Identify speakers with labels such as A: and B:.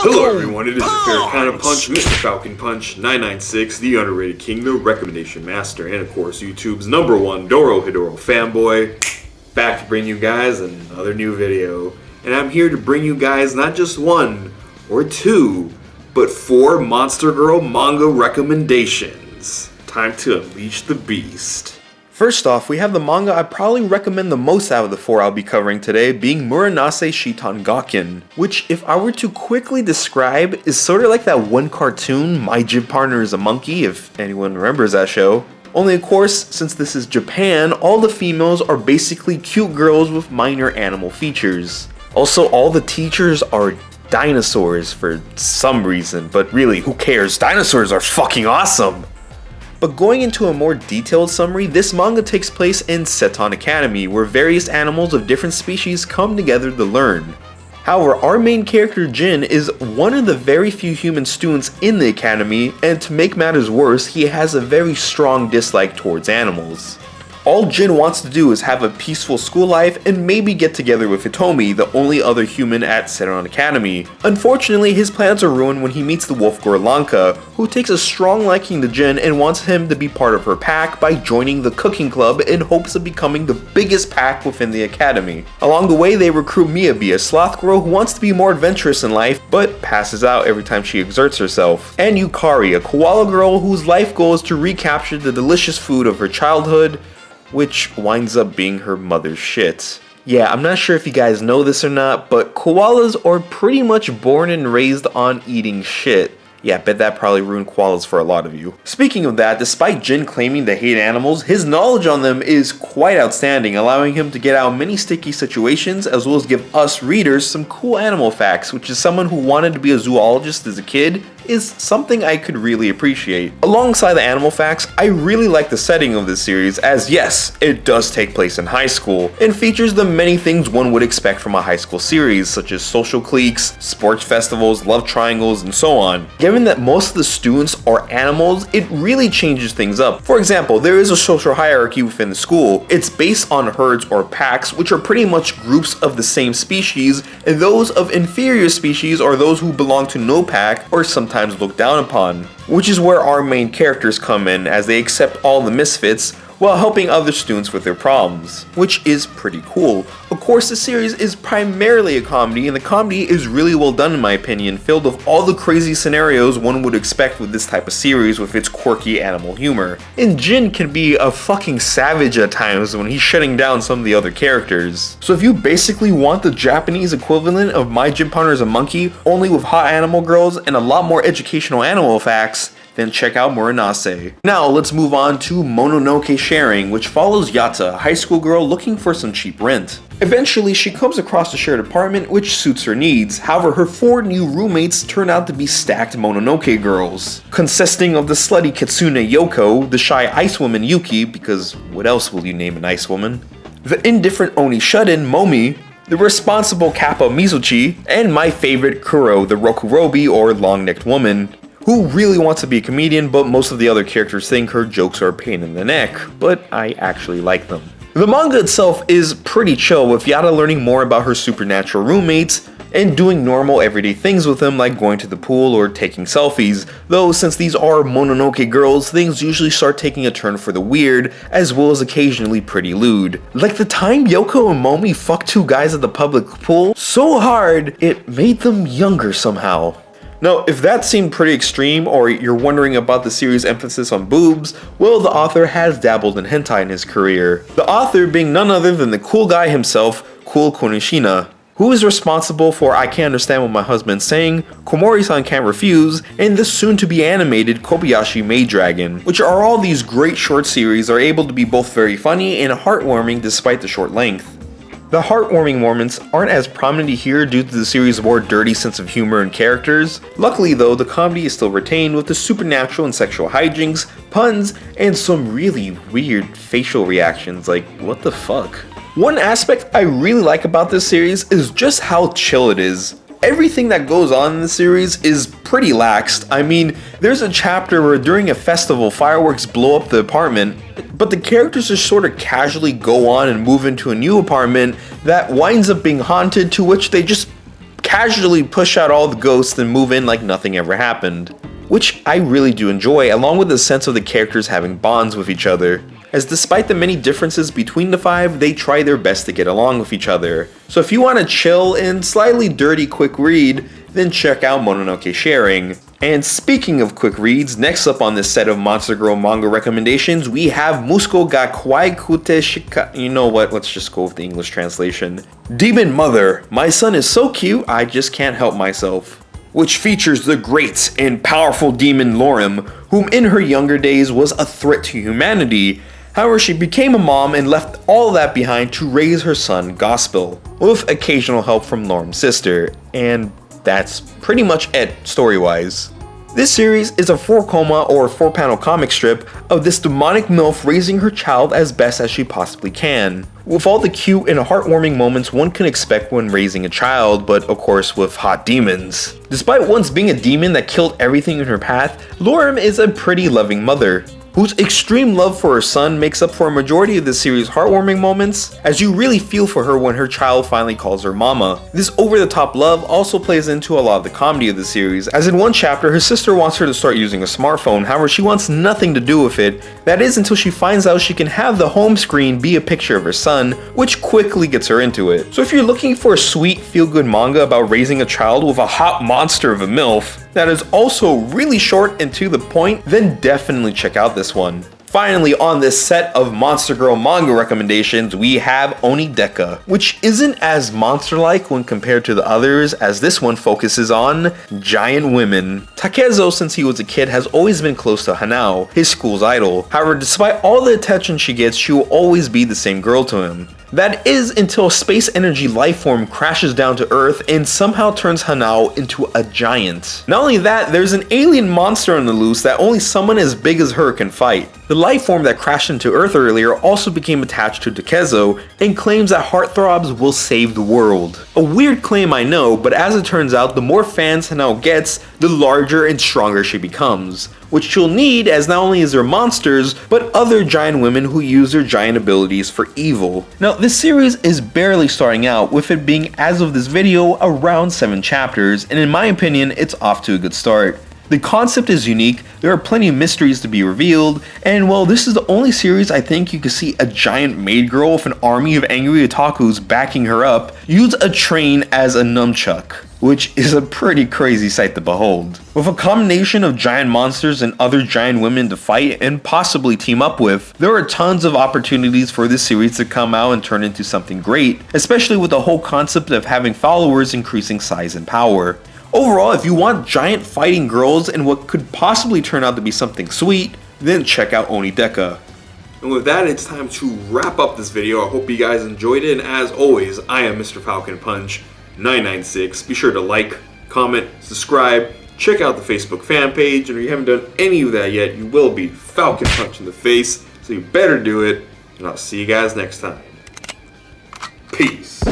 A: Hello everyone, it is your favorite kind of punch, MrFalconpunch 996, the underrated king, the recommendation master, and of course YouTube's #1 Dorohedoro fanboy, back to bring you guys another new video. And I'm here to bring you guys not just one or two, but 4 Monster Girl manga recommendations. Time to unleash the beast. First off, we have the manga I probably recommend the most out of the 4 I'll be covering today, being Murenase Shiiton Gakuen, which, if I were to quickly describe, is sort of like that one cartoon, My Gym Partner is a Monkey, if anyone remembers that show. Only of course, since this is Japan, all the females are basically cute girls with minor animal features. Also, all the teachers are dinosaurs for some reason, but really, who cares? Dinosaurs are fucking awesome! But going into a more detailed summary, this manga takes place in Shiiton Academy, where various animals of different species come together to learn. However, our main character Jin is one of the very few human students in the academy, and to make matters worse, he has a very strong dislike towards animals. All Jin wants to do is have a peaceful school life and maybe get together with Hitomi, the only other human at Shiiton Academy. Unfortunately, his plans are ruined when he meets the wolf girl Lanka, who takes a strong liking to Jin and wants him to be part of her pack by joining the cooking club in hopes of becoming the biggest pack within the academy. Along the way, they recruit Miyabi, a sloth girl who wants to be more adventurous in life but passes out every time she exerts herself, and Yukari, a koala girl whose life goal is to recapture the delicious food of her childhood, which winds up being her mother's shit. Yeah, I'm not sure if you guys know this or not, but koalas are pretty much born and raised on eating shit. Yeah, I bet that probably ruined koalas for a lot of you. Speaking of that, despite Jin claiming to hate animals, his knowledge on them is quite outstanding, allowing him to get out of many sticky situations as well as give us readers some cool animal facts, which is someone who wanted to be a zoologist as a kid is something I could really appreciate. Alongside the animal facts, I really like the setting of this series, as yes, it does take place in high school, and features the many things one would expect from a high school series, such as social cliques, sports festivals, love triangles, and so on. Given that most of the students are animals, it really changes things up. For example, there is a social hierarchy within the school. It's based on herds or packs, which are pretty much groups of the same species, and those of inferior species are those who belong to no pack or sometimes looked down upon, which is where our main characters come in, as they accept all the misfits while helping other students with their problems, which is pretty cool. Of course, the series is primarily a comedy, and the comedy is really well done in my opinion, filled with all the crazy scenarios one would expect with this type of series with its quirky animal humor. And Jin can be a fucking savage at times when he's shutting down some of the other characters. So if you basically want the Japanese equivalent of My Gym Partner is a Monkey, only with hot animal girls and a lot more educational animal facts, then check out Murenase. Now let's move on to Mononoke Sharing, which follows Yata, a high school girl looking for some cheap rent. Eventually, she comes across a shared apartment which suits her needs. However, her 4 new roommates turn out to be stacked Mononoke girls, consisting of the slutty Kitsune Yoko, the shy ice woman Yuki, because what else will you name an ice woman? The indifferent Oni shut-in Momi, the responsible Kappa Mizuchi, and my favorite Kuro, the Rokurobi or long-necked woman, who really wants to be a comedian, but most of the other characters think her jokes are a pain in the neck, but I actually like them. The manga itself is pretty chill, with Yata learning more about her supernatural roommates and doing normal everyday things with them, like going to the pool or taking selfies, though since these are Mononoke girls, things usually start taking a turn for the weird, as well as occasionally pretty lewd. Like the time Yoko and Momi fucked 2 guys at the public pool so hard, it made them younger somehow. Now, if that seemed pretty extreme, or you're wondering about the series' emphasis on boobs, well, the author has dabbled in hentai in his career. The author being none other than the cool guy himself, Cool Konishina, who is responsible for I Can't Understand What My Husband's Saying, Komori-san Can't Refuse, and the soon-to-be animated Kobayashi Maid Dragon, which are all these great short series that are able to be both very funny and heartwarming despite the short length. The heartwarming moments aren't as prominent here due to the series' more dirty sense of humor and characters. Luckily though, the comedy is still retained with the supernatural and sexual hijinks, puns, and some really weird facial reactions like, what the fuck? One aspect I really like about this series is just how chill it is. Everything that goes on in the series is pretty laxed. I mean, there's a chapter where during a festival, fireworks blow up the apartment, but the characters just sort of casually go on and move into a new apartment that winds up being haunted, to which they just
B: casually push out all the ghosts and move in like nothing ever happened. Which I really do enjoy, along with the sense of the characters having bonds with each other, as despite the many differences between the 5, they try their best to get along with each other. So if you want a chill and slightly dirty quick read, then check out Mononoke Sharing. And speaking of quick reads, next up on this set of Monster Girl manga recommendations, we have Musuko ga Kawaikute you know what, let's just go with the English translation. Demon Mother, my son is so cute, I just can't help myself. Which features the great and powerful demon Lorem, whom in her younger days was a threat to humanity. However, she became a mom and left all that behind to raise her son Gospel, with occasional help from Lorem's sister, and that's pretty much it story-wise. This series is a 4-koma or 4-panel comic strip of this demonic MILF raising her child as best as she possibly can, with all the cute and heartwarming moments one can expect when raising a child, but of course with hot demons. Despite once being a demon that killed everything in her path, Lorem is a pretty loving mother, whose extreme love for her son makes up for a majority of the series' heartwarming moments, as you really feel for her when her child finally calls her mama. This over-the-top love also plays into a lot of the comedy of the series, as in one chapter her sister wants her to start using a smartphone, however she wants nothing to do with it, that is until she finds out she can have the home screen be a picture of her son, which quickly gets her into it. So if you're looking for a sweet feel-good manga about raising a child with a hot monster of a MILF, that is also really short and to the point, then definitely check out this one. Finally, on this set of Monster Girl manga recommendations, we have Oni Deca, which isn't as monster-like when compared to the others, as this one focuses on giant women. Takezo, since he was a kid, has always been close to Hanao, his school's idol. However, despite all the attention she gets, she will always be the same girl to him. That is until a space energy lifeform crashes down to Earth and somehow turns Hanao into a giant. Not only that, there's an alien monster on the loose that only someone as big as her can fight. The lifeform that crashed into Earth earlier also became attached to Takezo and claims that heartthrobs will save the world. A weird claim, I know, but as it turns out, the more fans Hanao gets, the larger and stronger she becomes, which she'll need as not only is there monsters, but other giant women who use their giant abilities for evil. Now, this series is barely starting out, with it being, as of this video, around 7 chapters, and in my opinion, it's off to a good start. The concept is unique, there are plenty of mysteries to be revealed, and well, this is the only series I think you could see a giant maid girl with an army of angry otakus backing her up use a train as a nunchuck, which is a pretty crazy sight to behold. With a combination of giant monsters and other giant women to fight and possibly team up with, there are tons of opportunities for this series to come out and turn into something great, especially with the whole concept of having followers increasing size and power. Overall, if you want giant fighting girls and what could possibly turn out to be something sweet, then check out Oni Deca.
A: And with that, it's time to wrap up this video. I hope you guys enjoyed it, and as always, I am MrFalconpunch 996. Be sure to like, comment, subscribe, check out the Facebook fan page, and if you haven't done any of that yet, you will be Falcon Punch in the face, so you better do it, and I'll see you guys next time. Peace.